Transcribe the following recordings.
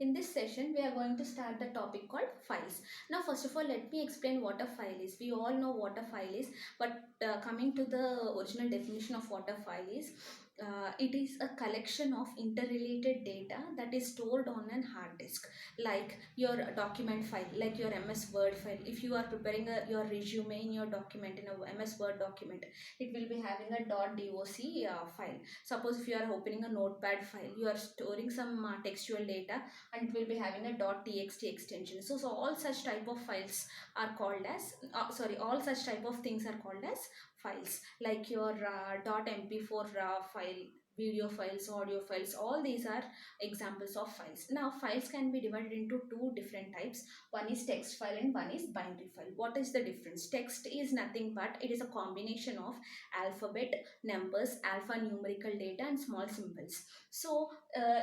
In this session, we are going to start the topic called files. Now, first of all, let me explain what a file is. We all know what a file is, but coming to the original definition of what a file is, it is a collection of interrelated data that is stored on an hard disk, like your document file, like your MS Word file. If you are preparing your resume in your document, in a MS Word document, it will be having a .doc file. Suppose if you are opening a notepad file, you are storing some textual data, and it will be having a .txt extension. So all such type of files are called as all such type of things are called as files, like your .mp4 file, video files, audio files. All these are examples of files. Now files can be divided into two different types. One is text file and one is binary file. What is the difference? Text is nothing but it is a combination of alphabet, numbers, alphanumerical data and small symbols. So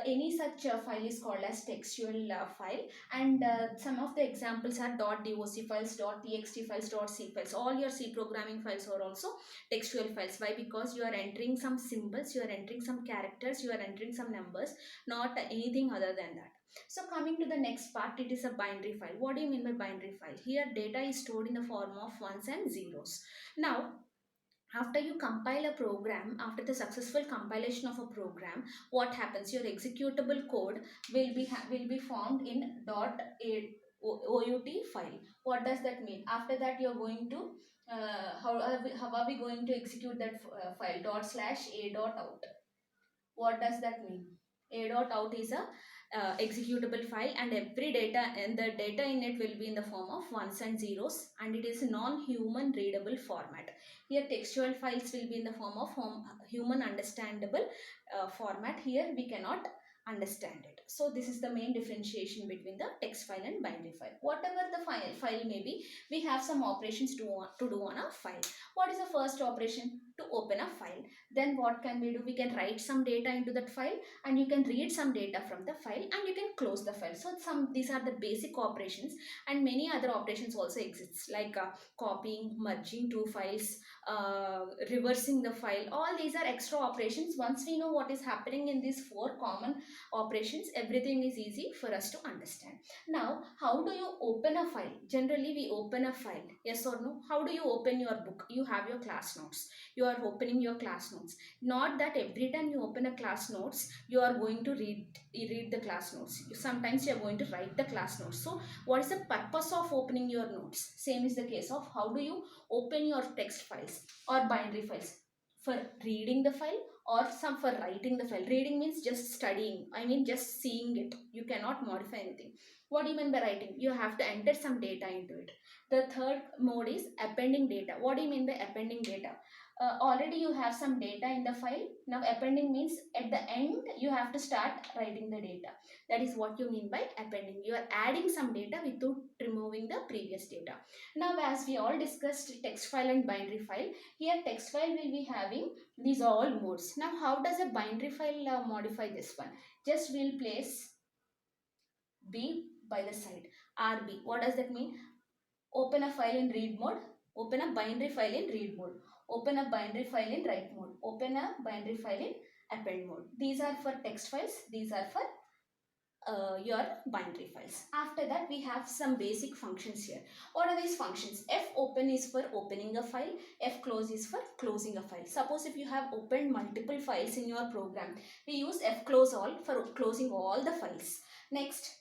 any such file is called as textual file, and some of the examples are .doc files, .txt files, .c files. All your C programming files are also textual files. Why? Because you are entering some symbols, you are entering some characters, you are entering some numbers, not anything other than that. So coming to the next part, it is a binary file. What do you mean by binary file? Here data is stored in the form of ones and zeros. Now after you compile a program, after the successful compilation of a program, what happens? Your executable code will be formed in .out file. What does that mean? After that, you're going to how are we going to execute that file? ./a.out. What does that mean? A.out is a executable file, and every data and the data in it will be in the form of ones and zeros, and it is a non-human readable format. Here textual files will be in the form of human understandable format. Here we cannot understand it. So this is the main differentiation between the text file and binary file. Whatever the file may be, we have some operations to do on a file. What is the first operation? To open a file. Then what can we do? We can write some data into that file, and you can read some data from the file, and you can close the file. So these are the basic operations, and many other operations also exist, like copying, merging two files, reversing the file. All these are extra operations. Once we know what is happening in these four common operations, everything is easy for us to understand. Now, how do you open a file? Generally we open a file, yes or no? How do you open your book? You have your class notes, you are opening your class notes. Not that every time you open a class notes you are going to read the class notes. Sometimes you are going to write the class notes. So what is the purpose of opening your notes? Same is the case of how do you open your text files or binary files? For reading the file, or some for writing the file. Reading means just studying, I mean just seeing it. You cannot modify anything. What do you mean by writing? You have to enter some data into it. The third mode is appending data. What do you mean by appending data? Already you have some data in the file. Now appending means at the end you have to start writing the data. That is what you mean by appending. You are adding some data without removing the previous data. Now as we all discussed text file and binary file, here text file will be having these all modes. Now how does a binary file modify this one? Just we'll place B by the side. RB. What does that mean? Open a file in read mode, open a binary file in read mode, open a binary file in write mode, open a binary file in append mode. These are for text files, these are for your binary files. After that we have some basic functions here. What are these functions? Fopen is for opening a file, Fclose is for closing a file. Suppose if you have opened multiple files in your program, we use Fclose all for closing all the files. Next,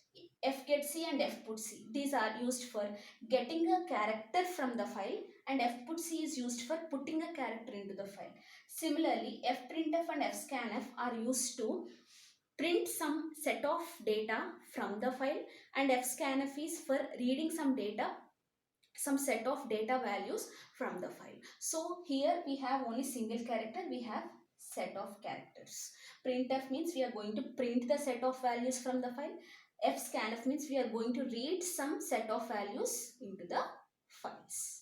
fgetc and fputc. These are used for getting a character from the file, and fputc is used for putting a character into the file. Similarly, fprintf and fscanf are used to print some set of data from the file, and fscanf is for reading some data, some set of data values from the file. So here we have only single character, we have set of characters. Printf means we are going to print the set of values from the file. Fscanf means we are going to read some set of values into the files.